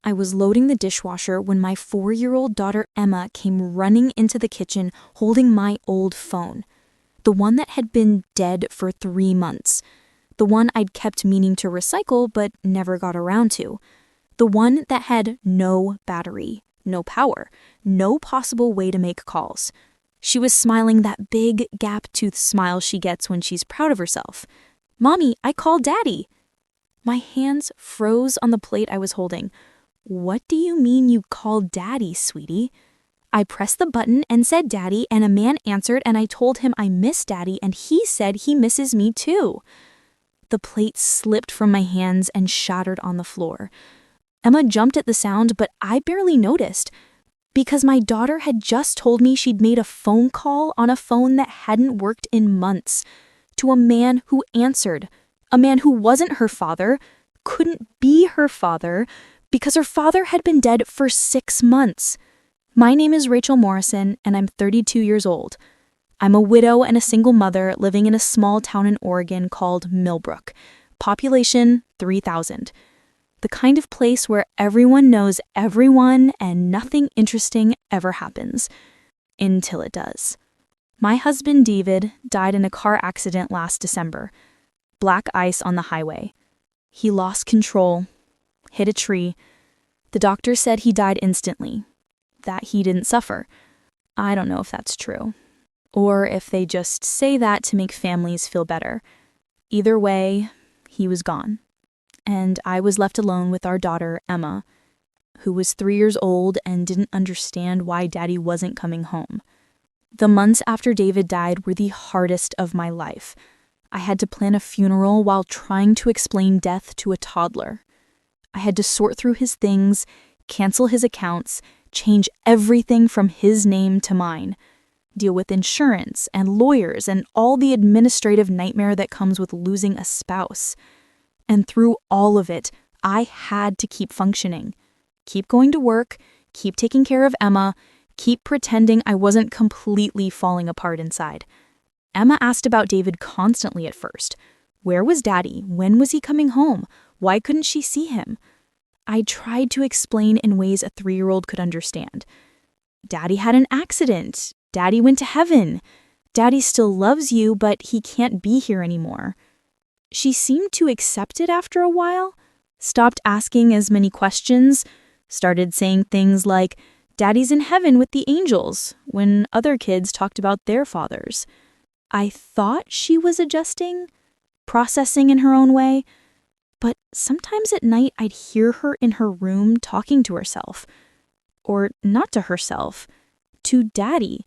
I was loading the dishwasher when my 4-year-old daughter Emma came running into the kitchen holding my old phone. The one that had been dead for 3 months. The one I'd kept meaning to recycle but never got around to. The one that had no battery, no power, no possible way to make calls. She was smiling that big gap-toothed smile she gets when she's proud of herself. "Mommy, I called Daddy." My hands froze on the plate I was holding. "What do you mean you called Daddy, sweetie?" I pressed the button and said Daddy, and a man answered, and I told him I miss Daddy, and he said he misses me too. The plate slipped from my hands and shattered on the floor. Emma jumped at the sound, but I barely noticed, because my daughter had just told me she'd made a phone call on a phone that hadn't worked in months, to a man who answered, a man who wasn't her father, couldn't be her father, because her father had been dead for 6 months. My name is Rachel Morrison, and I'm 32 years old. I'm a widow and a single mother living in a small town in Oregon called Millbrook. Population 3,000. The kind of place where everyone knows everyone and nothing interesting ever happens. Until it does. My husband David died in a car accident last December. Black ice on the highway. He lost control, hit a tree. The doctor said he died instantly, that he didn't suffer. I don't know if that's true, or if they just say that to make families feel better. Either way, he was gone, and I was left alone with our daughter, Emma, who was 3 years old and didn't understand why Daddy wasn't coming home. The months after David died were the hardest of my life. I had to plan a funeral while trying to explain death to a toddler. I had to sort through his things, cancel his accounts, change everything from his name to mine, deal with insurance and lawyers and all the administrative nightmare that comes with losing a spouse. And through all of it, I had to keep functioning, keep going to work, keep taking care of Emma, keep pretending I wasn't completely falling apart inside. Emma asked about David constantly at first. Where was Daddy? When was he coming home? Why couldn't she see him? I tried to explain in ways a 3-year-old could understand. Daddy had an accident. Daddy went to heaven. Daddy still loves you, but he can't be here anymore. She seemed to accept it after a while, stopped asking as many questions, started saying things like, "Daddy's in heaven with the angels," when other kids talked about their fathers. I thought she was adjusting, processing in her own way, but sometimes at night I'd hear her in her room talking to herself. Or not to herself, to Daddy,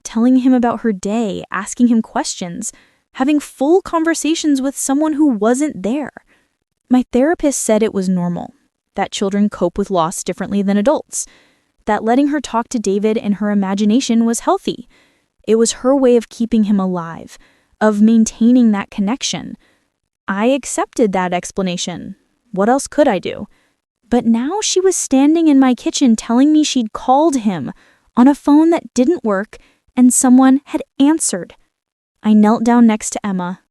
telling him about her day, asking him questions, having full conversations with someone who wasn't there. My therapist said it was normal, that children cope with loss differently than adults, that letting her talk to David in her imagination was healthy. It was her way of keeping him alive, of maintaining that connection. I accepted that explanation. What else could I do? But now she was standing in my kitchen telling me she'd called him on a phone that didn't work and someone had answered. I knelt down next to Emma,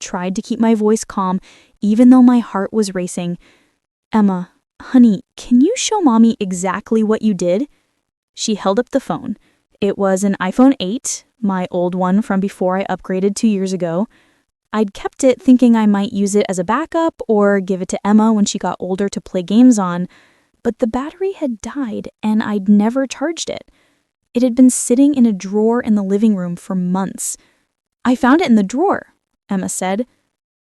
tried to keep my voice calm even though my heart was racing. "Emma, honey, can you show Mommy exactly what you did?" She held up the phone. It was an iPhone 8, my old one from before I upgraded 2 years ago. I'd kept it thinking I might use it as a backup or give it to Emma when she got older to play games on, but the battery had died and I'd never charged it. It had been sitting in a drawer in the living room for months. "I found it in the drawer," Emma said,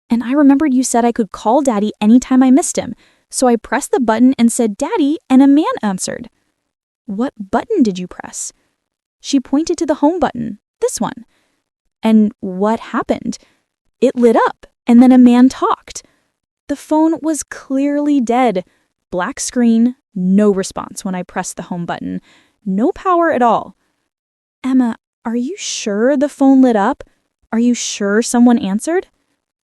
"and I remembered you said I could call Daddy anytime I missed him, so I pressed the button and said Daddy, and a man answered." "What button did you press?" She pointed to the home button, this one. And what happened? It lit up, and then a man talked. The phone was clearly dead. Black screen, no response when I pressed the home button. No power at all. "Emma, are you sure the phone lit up? Are you sure someone answered?"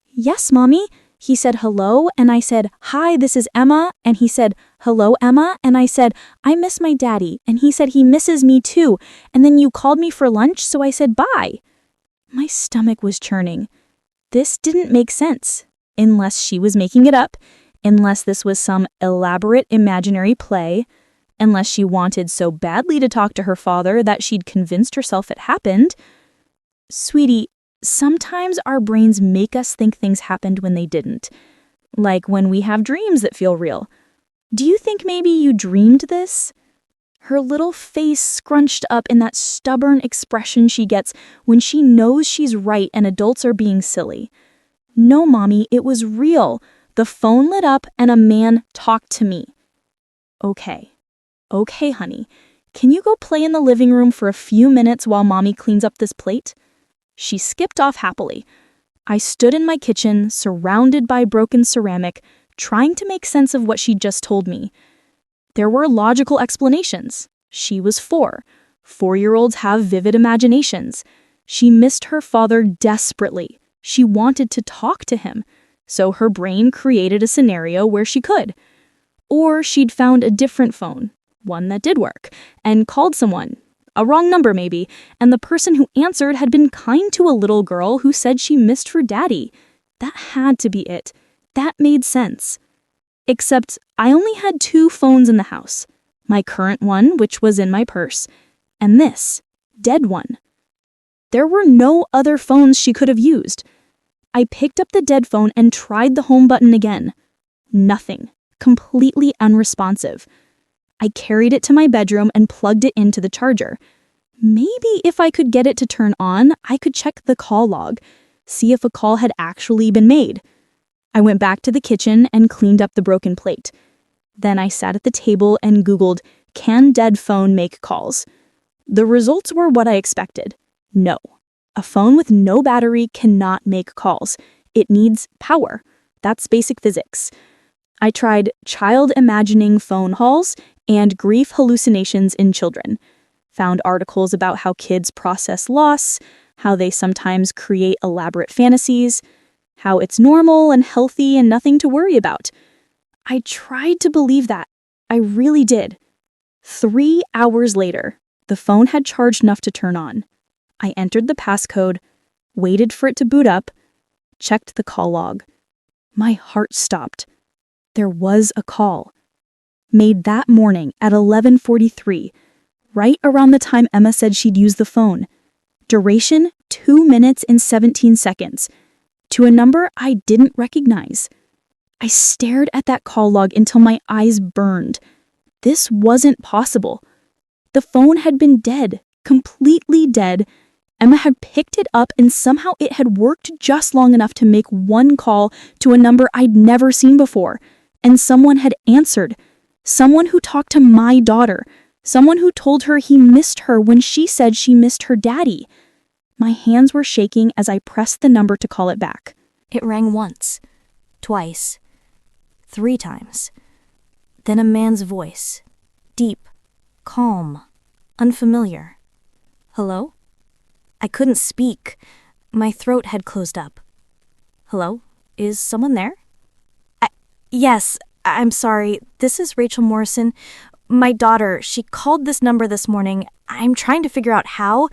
"Yes, Mommy." He said hello, and I said, "Hi, this is Emma." And he said, "Hello, Emma." And I said, "I miss my daddy." And he said he misses me too. And then you called me for lunch, so I said bye. My stomach was churning. This didn't make sense, unless she was making it up, unless this was some elaborate imaginary play, unless she wanted so badly to talk to her father that she'd convinced herself it happened. Sweetie, sometimes our brains make us think things happened when they didn't. Like when we have dreams that feel real. Do you think maybe you dreamed this? Her little face scrunched up in that stubborn expression she gets when she knows she's right and adults are being silly. No, Mommy, it was real. The phone lit up and a man talked to me. Okay, honey. Can you go play in the living room for a few minutes while Mommy cleans up this plate? She skipped off happily. I stood in my kitchen, surrounded by broken ceramic, trying to make sense of what she'd just told me. There were logical explanations. She was 4. 4-year-olds have vivid imaginations. She missed her father desperately. She wanted to talk to him, so her brain created a scenario where she could. Or she'd found a different phone, one that did work, and called someone. A wrong number maybe, and the person who answered had been kind to a little girl who said she missed her daddy. That had to be it. That made sense. Except I only had 2 phones in the house. My current one, which was in my purse, and this, dead one. There were no other phones she could have used. I picked up the dead phone and tried the home button again. Nothing. Completely unresponsive. I carried it to my bedroom and plugged it into the charger. Maybe if I could get it to turn on, I could check the call log, see if a call had actually been made. I went back to the kitchen and cleaned up the broken plate. Then I sat at the table and Googled, "Can dead phone make calls?" The results were what I expected. No. A phone with no battery cannot make calls. It needs power. That's basic physics. I tried child imagining phone calls and grief hallucinations in children. Found articles about how kids process loss, how they sometimes create elaborate fantasies, how it's normal and healthy and nothing to worry about. I tried to believe that. I really did. 3 hours later, the phone had charged enough to turn on. I entered the passcode, waited for it to boot up, checked the call log. My heart stopped. There was a call. Made that morning at 11:43, right around the time Emma said she'd use the phone. Duration, 2 minutes and 17 seconds. To a number I didn't recognize. I stared at that call log until my eyes burned. This wasn't possible. The phone had been dead, completely dead. Emma had picked it up and somehow it had worked just long enough to make one call to a number I'd never seen before. And someone had answered. Someone who talked to my daughter. Someone who told her he missed her when she said she missed her daddy. My hands were shaking as I pressed the number to call it back. It rang once, twice, 3 times. Then a man's voice. Deep, calm, unfamiliar. Hello? I couldn't speak. My throat had closed up. Hello? Is someone there? Yes, I'm sorry. This is Rachel Morrison. My daughter, she called this number this morning. I'm trying to figure out how.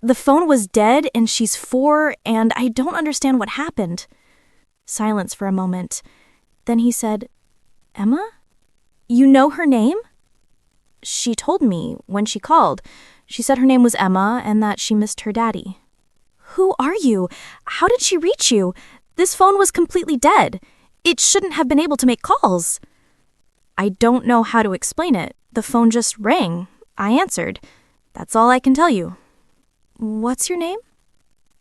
The phone was dead and she's 4 and I don't understand what happened. Silence for a moment. Then he said, Emma? You know her name? She told me when she called. She said her name was Emma and that she missed her daddy. Who are you? How did she reach you? This phone was completely dead. It shouldn't have been able to make calls. I don't know how to explain it. The phone just rang. I answered. That's all I can tell you. What's your name?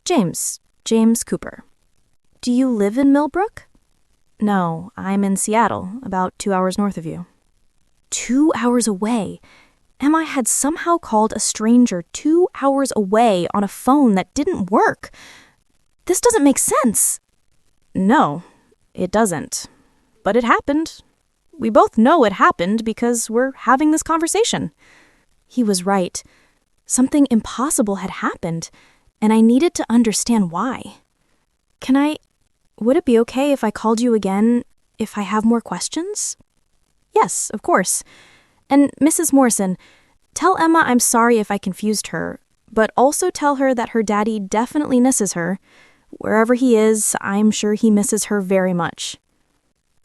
James Cooper. Do you live in Millbrook? No, I'm in Seattle, about 2 hours north of you. 2 hours away? Emma had somehow called a stranger 2 hours away on a phone that didn't work. This doesn't make sense. No, it doesn't. But it happened. We both know it happened because we're having this conversation. He was right. Something impossible had happened, and I needed to understand why. Would it be okay if I called you again if I have more questions? Yes, of course. And Mrs. Morrison, tell Emma I'm sorry if I confused her, but also tell her that her daddy definitely misses her. Wherever he is, I'm sure he misses her very much.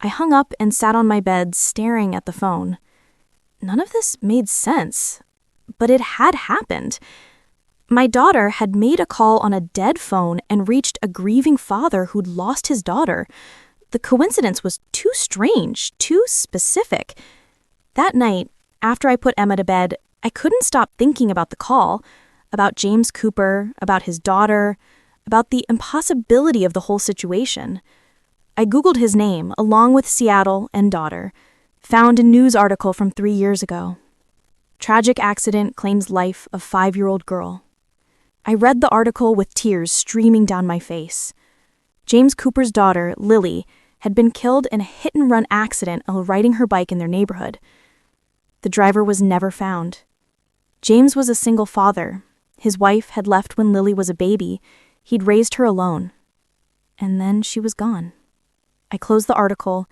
I hung up and sat on my bed staring at the phone. None of this made sense, but it had happened. My daughter had made a call on a dead phone and reached a grieving father who'd lost his daughter. The coincidence was too strange, too specific. That night, after I put Emma to bed, I couldn't stop thinking about the call, about James Cooper, about his daughter, about the impossibility of the whole situation. I Googled his name, along with Seattle and daughter, found a news article from 3 years ago. Tragic accident claims life of 5-year-old girl. I read the article with tears streaming down my face. James Cooper's daughter, Lily, had been killed in a hit-and-run accident while riding her bike in their neighborhood. The driver was never found. James was a single father. His wife had left when Lily was a baby. He'd raised her alone. And then she was gone. I closed the article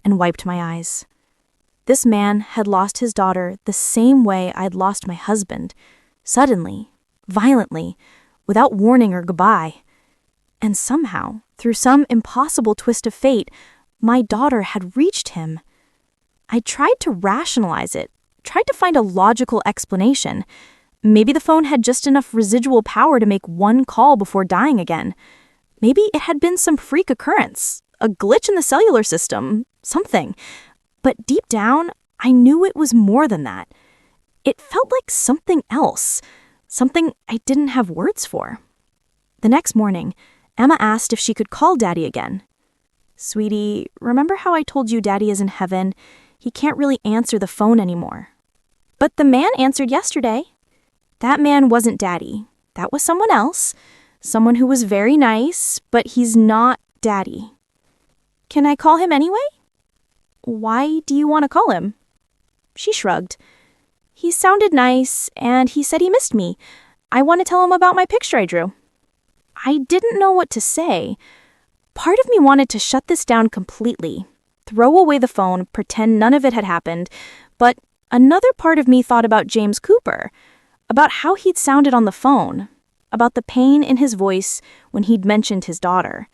and wiped my eyes. This man had lost his daughter the same way I'd lost my husband, suddenly, violently, without warning or goodbye. And somehow, through some impossible twist of fate, my daughter had reached him. I tried to rationalize it, tried to find a logical explanation. Maybe the phone had just enough residual power to make one call before dying again. Maybe it had been some freak occurrence, a glitch in the cellular system, something. But deep down, I knew it was more than that. It felt like something else, something I didn't have words for. The next morning, Emma asked if she could call Daddy again. "Sweetie, remember how I told you Daddy is in heaven? He can't really answer the phone anymore." "But the man answered yesterday." "That man wasn't Daddy. That was someone else. Someone who was very nice, but he's not Daddy." "Can I call him anyway?" "Why do you want to call him?" She shrugged. "He sounded nice, and he said he missed me. I want to tell him about my picture I drew." I didn't know what to say. Part of me wanted to shut this down completely, throw away the phone, pretend none of it had happened, but another part of me thought about James Cooper, about how he'd sounded on the phone, about the pain in his voice when he'd mentioned his daughter,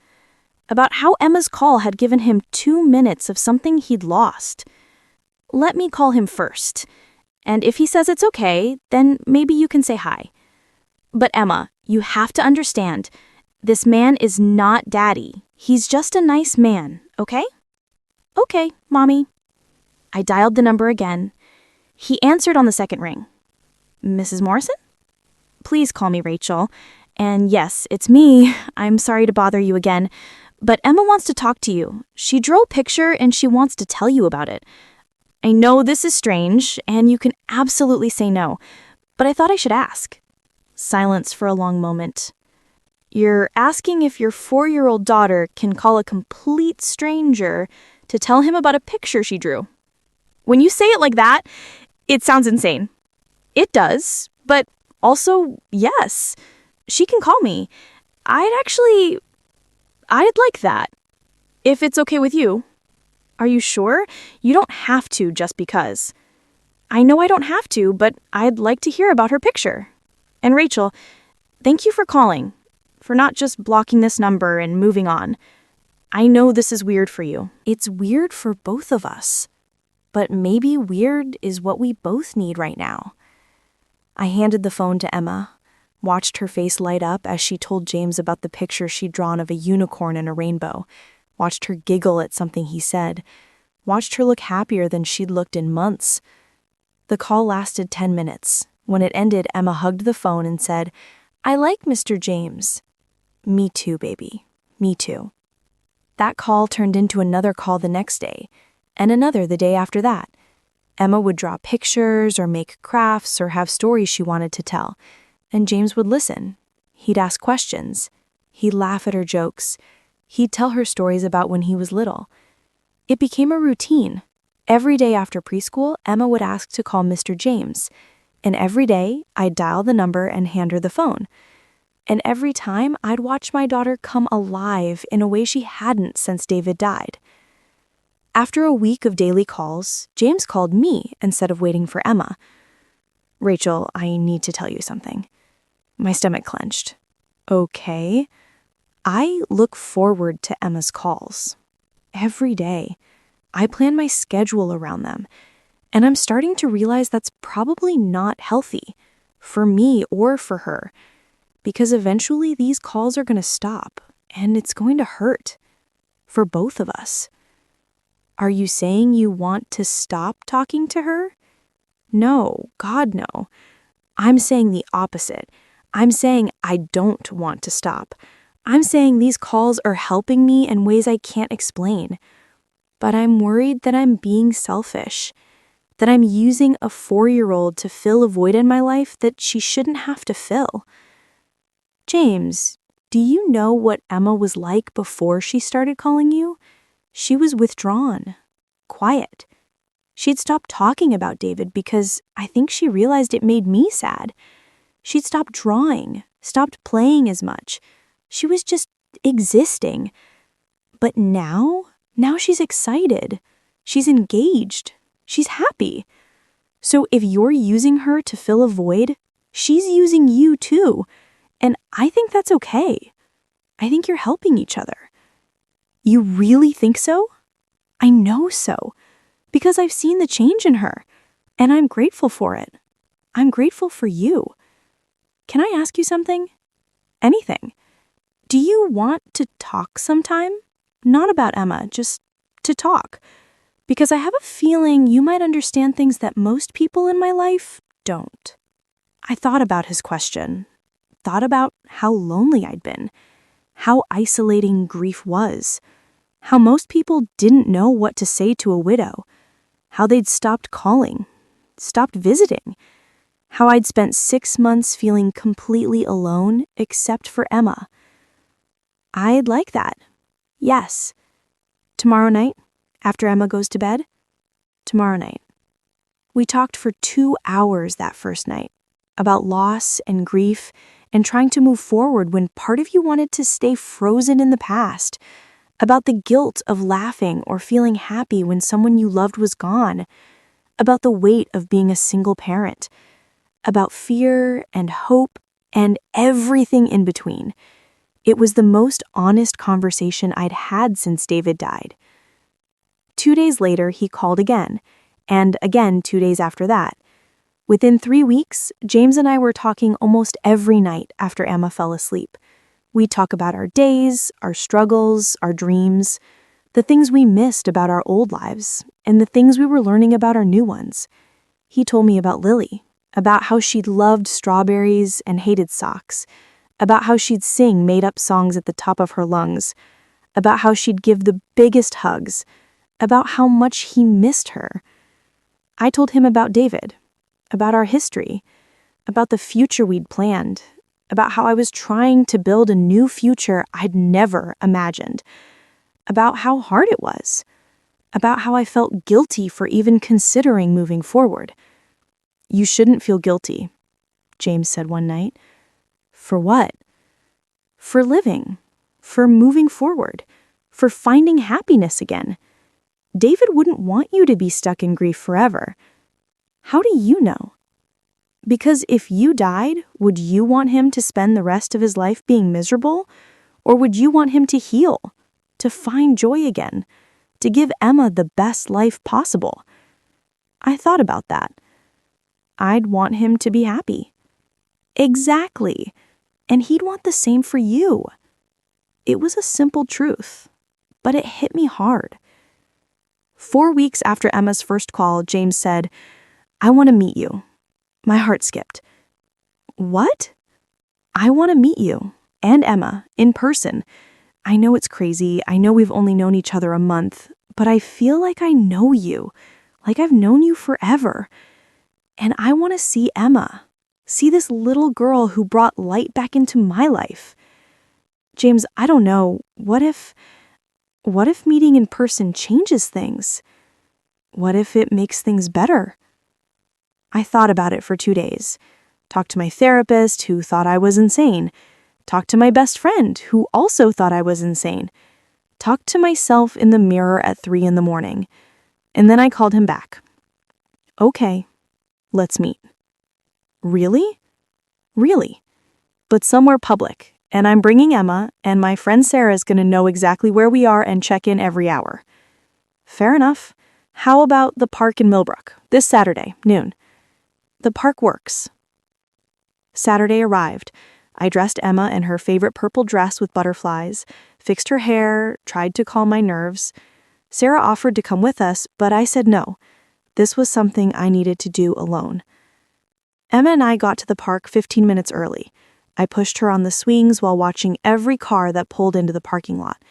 about how Emma's call had given him 2 minutes of something he'd lost. "Let me call him first, and if he says it's okay, then maybe you can say hi. But Emma, you have to understand, this man is not Daddy. He's just a nice man, okay?" "Okay, Mommy." I dialed the number again. He answered on the second ring. "Mrs. Morrison?" "Please call me Rachel. And yes, it's me. I'm sorry to bother you again. But Emma wants to talk to you. She drew a picture and she wants to tell you about it. I know this is strange, and you can absolutely say no, but I thought I should ask." Silence for a long moment. "You're asking if your 4-year-old daughter can call a complete stranger to tell him about a picture she drew. When you say it like that, it sounds insane." "It does, but also, yes, she can call me. I'd like that, if it's okay with you." "Are you sure? You don't have to just because." "I know I don't have to, but I'd like to hear about her picture. And Rachel, thank you for calling, for not just blocking this number and moving on. I know this is weird for you. It's weird for both of us. But maybe weird is what we both need right now." I handed the phone to Emma, watched her face light up as she told James about the picture she'd drawn of a unicorn and a rainbow, watched her giggle at something he said, watched her look happier than she'd looked in months. The call lasted 10 minutes. When it ended, Emma hugged the phone and said, "I like Mr. James." "Me too, baby. Me too." That call turned into another call the next day, and another the day after that. Emma would draw pictures or make crafts or have stories she wanted to tell, and James would listen. He'd ask questions. He'd laugh at her jokes. He'd tell her stories about when he was little. It became a routine. Every day after preschool, Emma would ask to call Mr. James, and every day I'd dial the number and hand her the phone. And every time I'd watch my daughter come alive in a way she hadn't since David died. After a week of daily calls, James called me instead of waiting for Emma. "Rachel, I need to tell you something." My stomach clenched. "Okay." I look forward to Emma's calls. Every day. I plan my schedule around them. And I'm starting to realize that's probably not healthy for me or for her, because eventually these calls are going to stop and it's going to hurt for both of us. Are you saying you want to stop talking to her? No, God, no. I'm saying the opposite. I'm saying I don't want to stop. I'm saying these calls are helping me in ways I can't explain. But I'm worried that I'm being selfish, that I'm using a 4-year-old to fill a void in my life that she shouldn't have to fill. James, do you know what Emma was like before she started calling you? She was withdrawn, quiet. She'd stopped talking about David because I think she realized it made me sad. She'd stopped drawing, stopped playing as much. She was just existing. But now she's excited. She's engaged. She's happy. So if you're using her to fill a void, she's using you too. And I think that's okay. I think you're helping each other. You really think so? I know so, because I've seen the change in her, and I'm grateful for it. I'm grateful for you. Can I ask you something? Anything. Do you want to talk sometime? Not about Emma, just to talk. Because I have a feeling you might understand things that most people in my life don't. I thought about his question, thought about how lonely I'd been, how isolating grief was, how most people didn't know what to say to a widow, how they'd stopped calling, stopped visiting, how I'd spent 6 months feeling completely alone except for Emma. I'd like that. Yes. Tomorrow night, after Emma goes to bed? Tomorrow night. We talked for 2 hours that first night about loss and grief and trying to move forward when part of you wanted to stay frozen in the past, about the guilt of laughing or feeling happy when someone you loved was gone, about the weight of being a single parent, about fear and hope and everything in between. It was the most honest conversation I'd had since David died. 2 days later, he called again, and again 2 days after that. Within 3 weeks, James and I were talking almost every night after Emma fell asleep. We'd talk about our days, our struggles, our dreams, the things we missed about our old lives, and the things we were learning about our new ones. He told me about Lily, about how she'd loved strawberries and hated socks, about how she'd sing made-up songs at the top of her lungs, about how she'd give the biggest hugs, about how much he missed her. I told him about David, about our history, about the future we'd planned, about how I was trying to build a new future I'd never imagined, about how hard it was, about how I felt guilty for even considering moving forward. You shouldn't feel guilty, James said one night. For what? For living, for moving forward, for finding happiness again. David wouldn't want you to be stuck in grief forever. How do you know? Because if you died, would you want him to spend the rest of his life being miserable? Or would you want him to heal, to find joy again, to give Emma the best life possible? I thought about that. I'd want him to be happy. Exactly. And he'd want the same for you. It was a simple truth, but it hit me hard. 4 weeks after Emma's first call, James said, "I want to meet you." My heart skipped. What? I want to meet you and Emma in person. I know it's crazy. I know we've only known each other a month, but I feel like I know you, like I've known you forever. And I want to see Emma, see this little girl who brought light back into my life. James, I don't know. What if meeting in person changes things? What if it makes things better? I thought about it for 2 days. Talked to my therapist, who thought I was insane. Talked to my best friend, who also thought I was insane. Talked to myself in the mirror at 3 a.m. And then I called him back. Okay, let's meet. Really? Really. But somewhere public. And I'm bringing Emma, and my friend Sarah's going to know exactly where we are and check in every hour. Fair enough. How about the park in Millbrook, this Saturday, noon? The park works. Saturday arrived. I dressed Emma in her favorite purple dress with butterflies, fixed her hair, tried to calm my nerves. Sarah offered to come with us, but I said no. This was something I needed to do alone. Emma and I got to the park 15 minutes early. I pushed her on the swings while watching every car that pulled into the parking lot.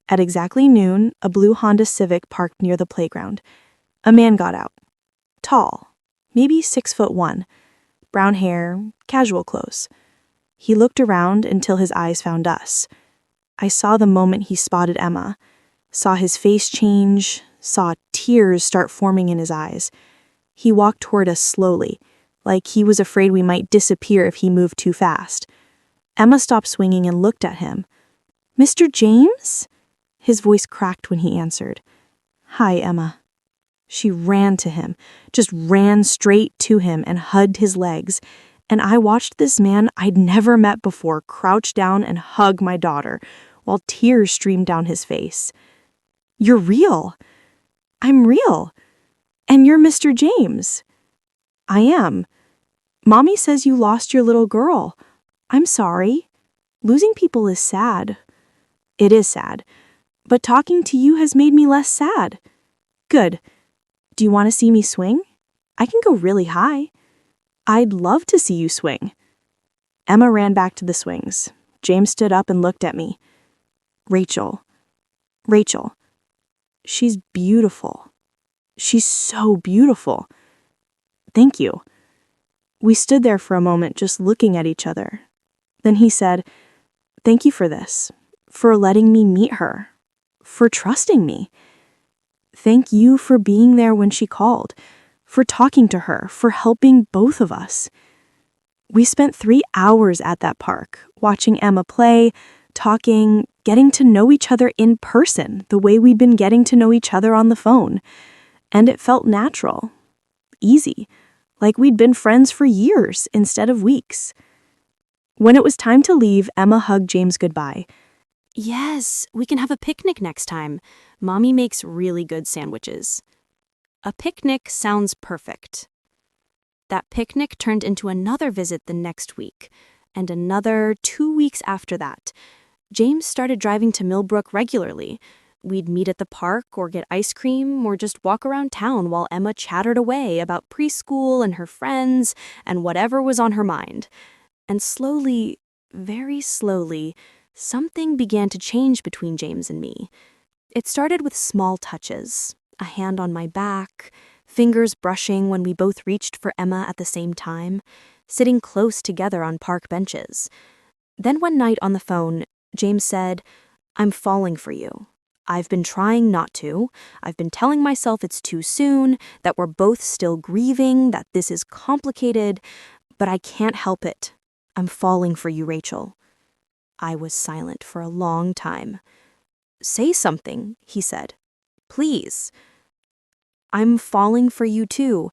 At exactly noon, a blue Honda Civic parked near the playground. A man got out. Tall, maybe 6'1", brown hair, casual clothes. He looked around until his eyes found us. I saw the moment he spotted Emma, saw his face change, saw tears start forming in his eyes. He walked toward us slowly, like he was afraid we might disappear if he moved too fast. Emma stopped swinging and looked at him. "Mr. James?" His voice cracked when he answered. "Hi, Emma." She ran to him, just ran straight to him and hugged his legs, and I watched this man I'd never met before crouch down and hug my daughter, while tears streamed down his face. "You're real." "I'm real." "And you're Mr. James." "I am." "Mommy says you lost your little girl." "I'm sorry." "Losing people is sad." "It is sad. But talking to you has made me less sad." "Good. Do you want to see me swing? I can go really high." "I'd love to see you swing." Emma ran back to the swings. James stood up and looked at me. Rachel. She's beautiful. She's so beautiful. Thank you." We stood there for a moment just looking at each other. Then he said, "Thank you for this, for letting me meet her, for trusting me. Thank you for being there when she called, for talking to her, for helping both of us." We spent 3 hours at that park, watching Emma play, talking, getting to know each other in person, the way we'd been getting to know each other on the phone. And it felt natural, easy, like we'd been friends for years instead of weeks. When it was time to leave, Emma hugged James goodbye. Yes, we can have a picnic next time. Mommy makes really good sandwiches. A picnic sounds perfect. That picnic turned into another visit the next week, and another 2 weeks after that. James started driving to Millbrook regularly. We'd meet at the park or get ice cream or just walk around town while Emma chattered away about preschool and her friends and whatever was on her mind. And slowly, very slowly, something began to change between James and me. It started with small touches, a hand on my back, fingers brushing when we both reached for Emma at the same time, sitting close together on park benches. Then one night on the phone, James said, "I'm falling for you. I've been trying not to. I've been telling myself it's too soon, that we're both still grieving, that this is complicated, but I can't help it. I'm falling for you, Rachel." I was silent for a long time. "Say something," he said. "Please." "I'm falling for you too,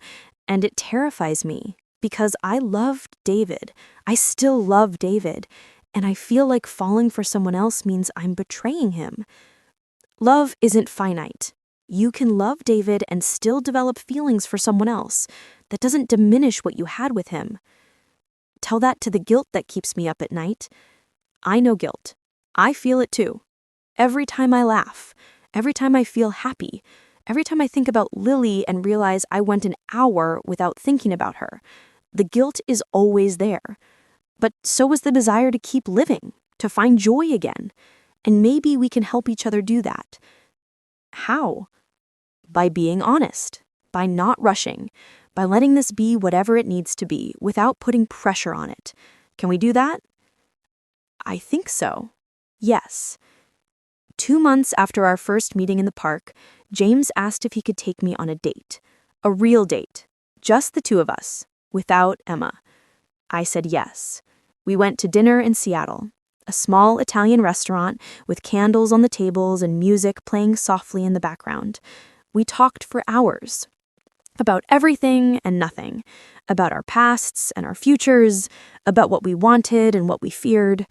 and it terrifies me because I loved David. I still love David, and I feel like falling for someone else means I'm betraying him. Love isn't finite. You can love David and still develop feelings for someone else. That doesn't diminish what you had with him. Tell that to the guilt that keeps me up at night. I know guilt. I feel it too. Every time I laugh, every time I feel happy, every time I think about Lily and realize I went an hour without thinking about her, the guilt is always there. But so is the desire to keep living, to find joy again. And maybe we can help each other do that. How? By being honest, by not rushing, by letting this be whatever it needs to be without putting pressure on it. Can we do that? I think so. Yes. 2 months after our first meeting in the park, James asked if he could take me on a date. A real date. Just the two of us, without Emma. I said yes. We went to dinner in Seattle. A small Italian restaurant with candles on the tables and music playing softly in the background. We talked for hours. About everything and nothing. About our pasts and our futures. About what we wanted and what we feared.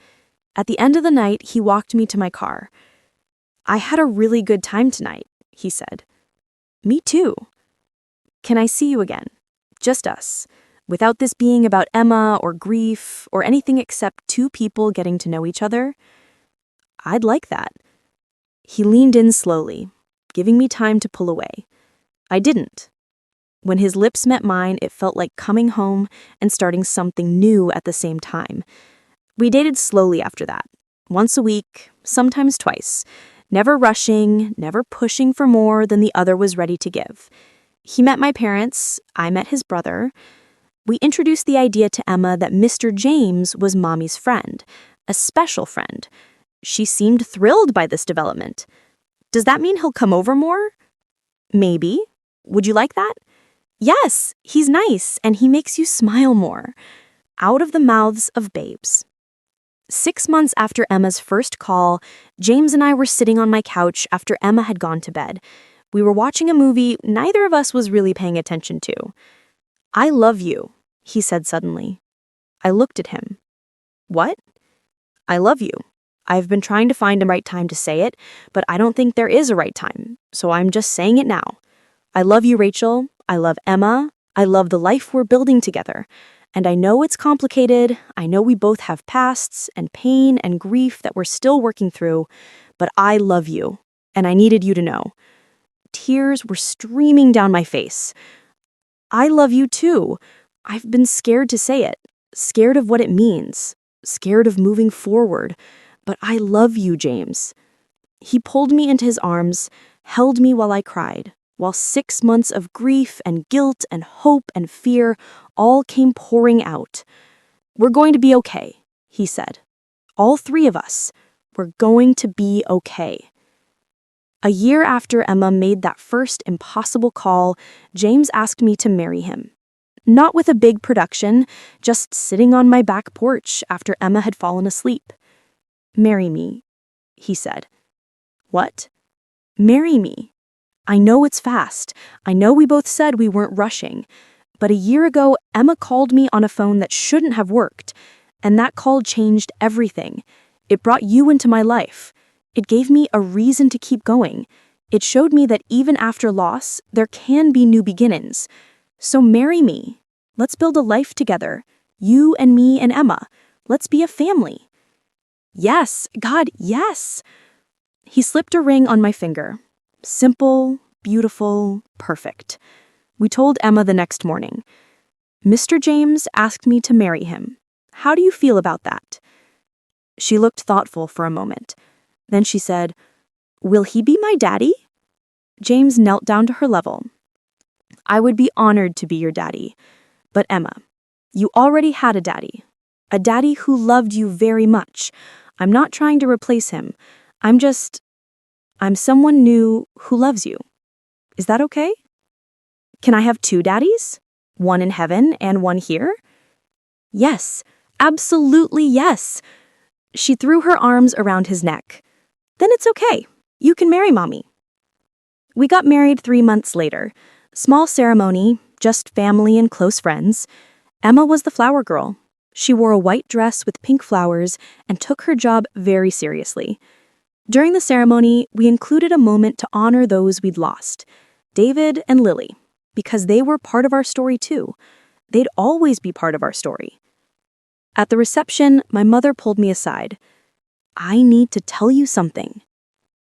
At the end of the night, he walked me to my car. "I had a really good time tonight," he said. Me too. Can I see you again? Just us, without this being about Emma or grief or anything except two people getting to know each other? I'd like that. He leaned in slowly, giving me time to pull away. I didn't. When his lips met mine, it felt like coming home and starting something new at the same time. We dated slowly after that, once a week, sometimes twice, never rushing, never pushing for more than the other was ready to give. He met my parents, I met his brother. We introduced the idea to Emma that Mr. James was Mommy's friend, a special friend. She seemed thrilled by this development. Does that mean he'll come over more? Maybe. Would you like that? Yes, he's nice and he makes you smile more. Out of the mouths of babes. 6 months after Emma's first call, James and I were sitting on my couch after Emma had gone to bed. We were watching a movie neither of us was really paying attention to. I love you, he said suddenly. I looked at him. What? I love you. I've been trying to find a right time to say it, but I don't think there is a right time, so I'm just saying it now. I love you, Rachel. I love Emma. I love the life we're building together. And I know it's complicated. I know we both have pasts and pain and grief that we're still working through, but I love you, and I needed you to know. Tears were streaming down my face. I love you too. I've been scared to say it, scared of what it means, scared of moving forward, but I love you, James. He pulled me into his arms, held me while I cried, while 6 months of grief and guilt and hope and fear all came pouring out. We're going to be okay, he said. All three of us. We're going to be okay. A year after Emma made that first impossible call, James asked me to marry him. Not with a big production, just sitting on my back porch after Emma had fallen asleep. Marry me, he said. What? Marry me. I know it's fast. I know we both said we weren't rushing. But a year ago, Emma called me on a phone that shouldn't have worked. And that call changed everything. It brought you into my life. It gave me a reason to keep going. It showed me that even after loss, there can be new beginnings. So marry me. Let's build a life together. You and me and Emma. Let's be a family. Yes, God, yes. He slipped a ring on my finger. Simple, beautiful, perfect. We told Emma the next morning. Mr. James asked me to marry him. How do you feel about that? She looked thoughtful for a moment. Then she said, Will he be my daddy? James knelt down to her level. I would be honored to be your daddy. But Emma, you already had a daddy who loved you very much. I'm not trying to replace him. I'm someone new who loves you. Is that okay? Can I have 2 daddies? One in heaven and one here? Yes, absolutely yes. She threw her arms around his neck. Then it's okay. You can marry Mommy. We got married 3 months later. Small ceremony, just family and close friends. Emma was the flower girl. She wore a white dress with pink flowers and took her job very seriously. During the ceremony, we included a moment to honor those we'd lost, David and Lily, because they were part of our story too. They'd always be part of our story. At the reception, my mother pulled me aside. I need to tell you something.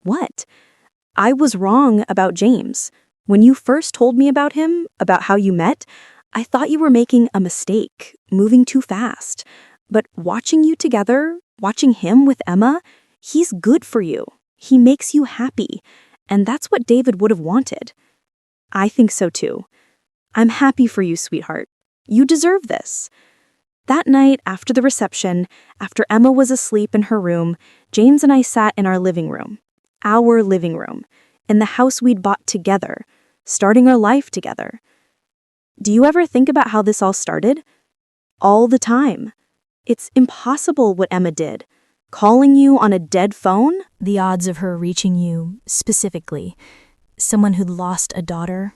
What? I was wrong about James. When you first told me about him, about how you met, I thought you were making a mistake, moving too fast. But watching you together, watching him with Emma, he's good for you. He makes you happy. And that's what David would have wanted. I think so too. I'm happy for you, sweetheart. You deserve this. That night, after the reception, after Emma was asleep in her room, James and I sat in our living room, in the house we'd bought together, starting our life together. Do you ever think about how this all started? All the time. It's impossible what Emma did. Calling you on a dead phone? The odds of her reaching you, specifically, someone who'd lost a daughter,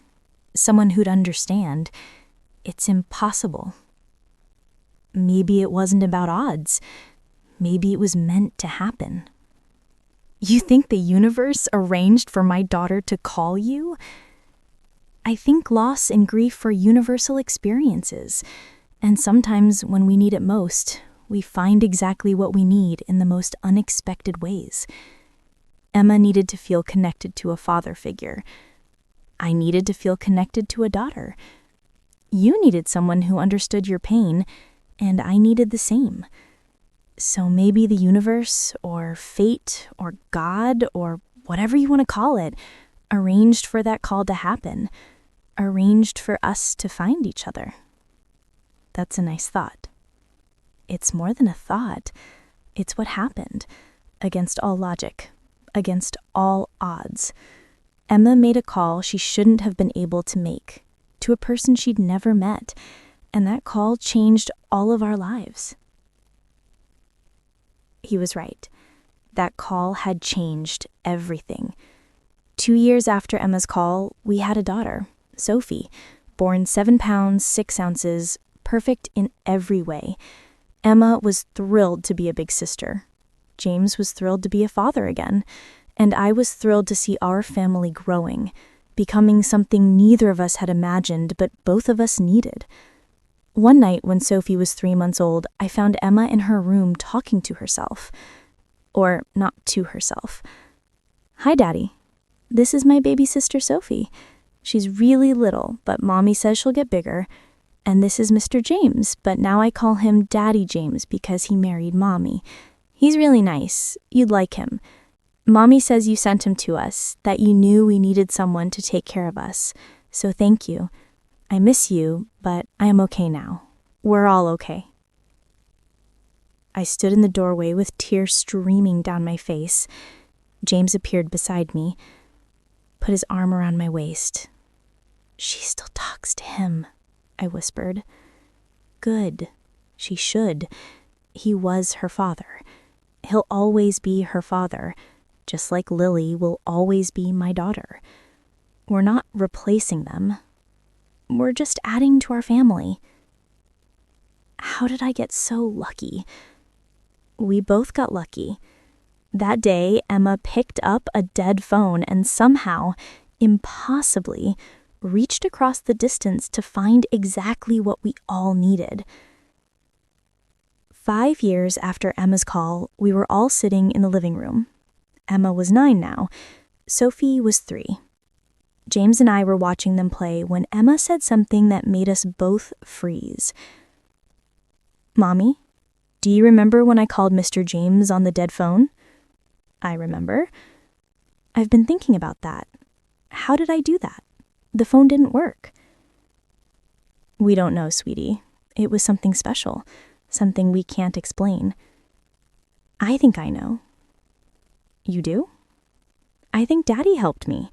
someone who'd understand, it's impossible. Maybe it wasn't about odds. Maybe it was meant to happen. You think the universe arranged for my daughter to call you? I think loss and grief are universal experiences, and sometimes when we need it most, we find exactly what we need in the most unexpected ways. Emma needed to feel connected to a father figure. I needed to feel connected to a daughter. You needed someone who understood your pain, and I needed the same. So maybe the universe, or fate, or God, or whatever you want to call it, arranged for that call to happen, arranged for us to find each other. That's a nice thought. It's more than a thought. It's what happened, against all logic, against all odds. Emma made a call she shouldn't have been able to make, to a person she'd never met, and that call changed all of our lives. He was right. That call had changed everything. 2 years after Emma's call, we had a daughter, Sophie, born 7 pounds, 6 ounces, perfect in every way. Emma was thrilled to be a big sister. James was thrilled to be a father again, and I was thrilled to see our family growing, becoming something neither of us had imagined but both of us needed. One night when Sophie was 3 months old, I found Emma in her room talking to herself. Or not to herself. "Hi, Daddy. This is my baby sister Sophie. She's really little, but Mommy says she'll get bigger. And this is Mr. James, but now I call him Daddy James because he married Mommy. He's really nice. You'd like him. Mommy says you sent him to us, that you knew we needed someone to take care of us. So thank you. I miss you, but I am okay now. We're all okay." I stood in the doorway with tears streaming down my face. James appeared beside me, put his arm around my waist. "She still talks to him," I whispered. "Good. She should. He was her father. He'll always be her father, just like Lily will always be my daughter. We're not replacing them. We're just adding to our family." How did I get so lucky? We both got lucky. That day, Emma picked up a dead phone and somehow, impossibly, reached across the distance to find exactly what we all needed. 5 years after Emma's call, we were all sitting in the living room. Emma was 9 now. Sophie was 3. James and I were watching them play when Emma said something that made us both freeze. "Mommy, do you remember when I called Mr. James on the dead phone?" "I remember." "I've been thinking about that. How did I do that? The phone didn't work." "We don't know, sweetie. It was something special, something we can't explain." "I think I know." "You do?" "I think Daddy helped me.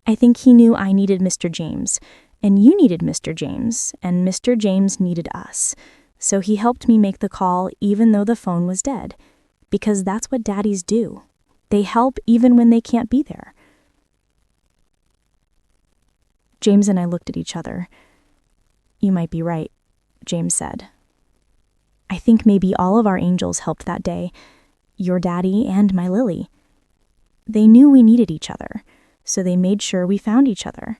I think he knew I needed Mr. James, and you needed Mr. James, and Mr. James needed us. So he helped me make the call even though the phone was dead, because that's what daddies do. They help even when they can't be there." James and I looked at each other. "You might be right," James said. "I think maybe all of our angels helped that day, your daddy and my Lily. They knew we needed each other, so they made sure we found each other."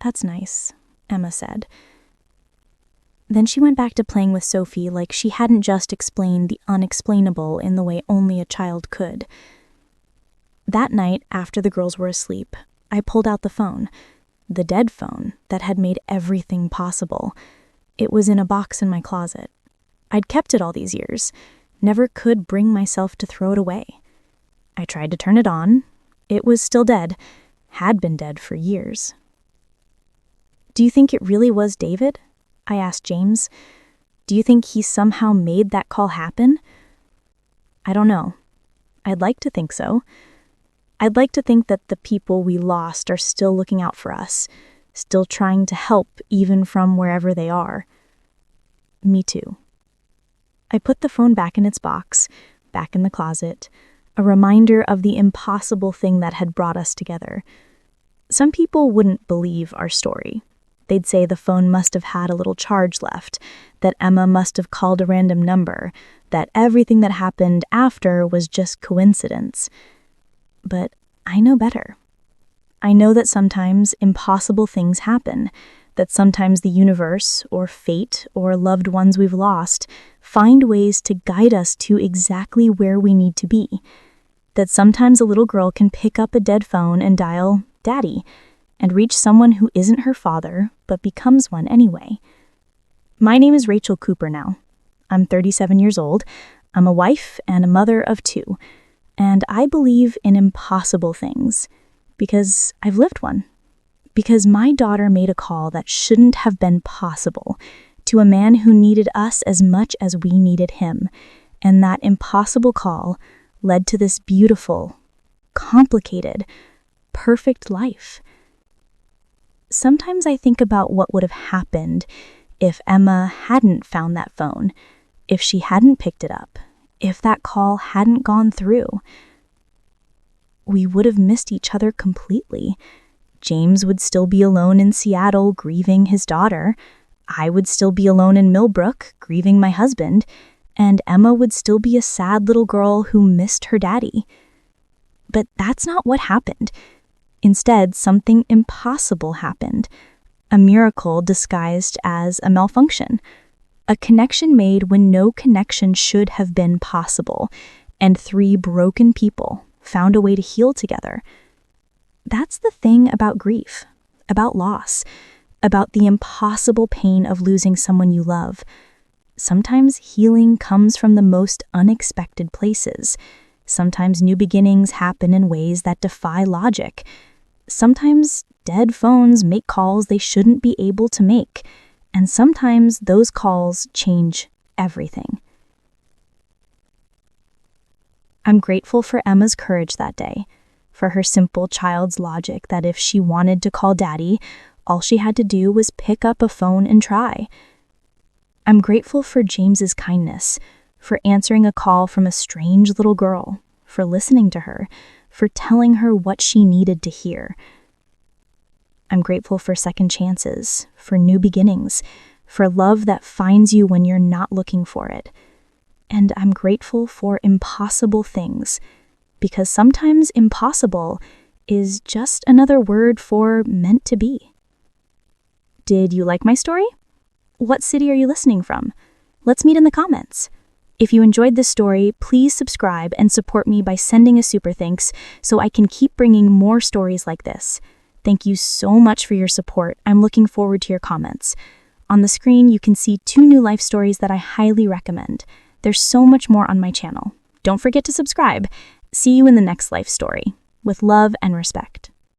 "That's nice," Emma said. Then she went back to playing with Sophie like she hadn't just explained the unexplainable in the way only a child could. That night, after the girls were asleep, I pulled out the phone, the dead phone that had made everything possible. It was in a box in my closet. I'd kept it all these years, never could bring myself to throw it away. I tried to turn it on. It was still dead, had been dead for years. "Do you think it really was David?" I asked James. "Do you think he somehow made that call happen?" "I don't know. I'd like to think so. I'd like to think that the people we lost are still looking out for us, still trying to help even from wherever they are." "Me too." I put the phone back in its box, back in the closet, a reminder of the impossible thing that had brought us together. Some people wouldn't believe our story. They'd say the phone must have had a little charge left, that Emma must have called a random number, that everything that happened after was just coincidence. But I know better. I know that sometimes impossible things happen, that sometimes the universe, or fate, or loved ones we've lost find ways to guide us to exactly where we need to be. That sometimes a little girl can pick up a dead phone and dial Daddy, and reach someone who isn't her father, but becomes one anyway. My name is Rachel Cooper now. I'm 37 years old. I'm a wife and a mother of 2, and I believe in impossible things because I've lived one. Because my daughter made a call that shouldn't have been possible to a man who needed us as much as we needed him, and that impossible call led to this beautiful, complicated, perfect life. Sometimes I think about what would have happened if Emma hadn't found that phone, if she hadn't picked it up, if that call hadn't gone through. We would have missed each other completely. James would still be alone in Seattle grieving his daughter. I would still be alone in Millbrook grieving my husband. And Emma would still be a sad little girl who missed her daddy. But that's not what happened. Instead, something impossible happened. A miracle disguised as a malfunction. A connection made when no connection should have been possible. And 3 broken people found a way to heal together. That's the thing about grief, about loss, about the impossible pain of losing someone you love. Sometimes healing comes from the most unexpected places. Sometimes new beginnings happen in ways that defy logic. Sometimes dead phones make calls they shouldn't be able to make. And sometimes those calls change everything. I'm grateful for Emma's courage that day, for her simple child's logic that if she wanted to call Daddy, all she had to do was pick up a phone and try. I'm grateful for James's kindness, for answering a call from a strange little girl, for listening to her, for telling her what she needed to hear. I'm grateful for second chances, for new beginnings, for love that finds you when you're not looking for it. And I'm grateful for impossible things, because sometimes impossible is just another word for meant to be. Did you like my story? What city are you listening from? Let's meet in the comments. If you enjoyed this story, please subscribe and support me by sending a super thanks so I can keep bringing more stories like this. Thank you so much for your support. I'm looking forward to your comments. On the screen, you can see 2 new life stories that I highly recommend. There's so much more on my channel. Don't forget to subscribe. See you in the next life story. With love and respect.